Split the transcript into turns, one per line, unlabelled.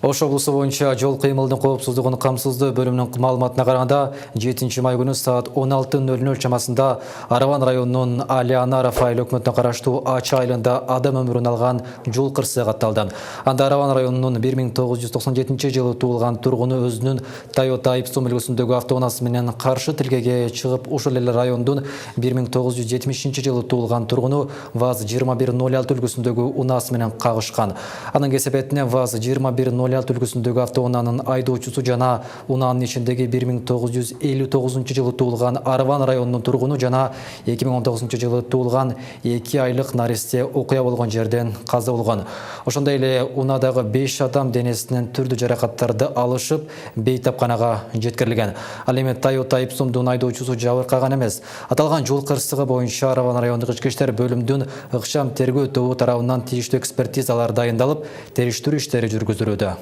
Ош облысы боюнча жол кыймылдын коопсуздугун камсыздоо бөлүмүнүн маалыматына караганда 7 май күнү саат 16:00 чамасында Араван районунун Алиана Рафаэль өкмөтүнө караштуу Ача айылында адам өмүрүн алган жол кырсыгы катталды. Анда Араван районунун 1997-жылы туулган тургуну өзүнүн Toyota Ipsum үлгүсүндөгү автоунаасы менен каршы тилкеге чыгып, ушул эле райондун 1970-жылы туулган тургуну ВАЗ-2106 үлгүсүндөгү унаасы менен кагышкан. Анын кесепетине ВАЗ-2106 үлгүсүндөгү автоунаанын айдоочусу жана унаанын ичиндеги 1959-жылы туулган Араван районунун тургуну жана 2019-жылы туулган 2 айлык наристе окуя болгон жерден каза болгон. Ошондой эле унаадагы 5 адам денесинен түрдүү жаракаттарды алышып, бейтапканага жеткирилген. Ал эми Toyota Ipsumдун айдоочусу жабыркаган эмес. Аталган жол кырсыгы боюнча Араван райондук ички иштер бөлүмүнүн ыкчам тергөө тобу тарабынан тийиштүү экспертизалар дайындалып, териштирүү иштери жүргүзүлүүдө.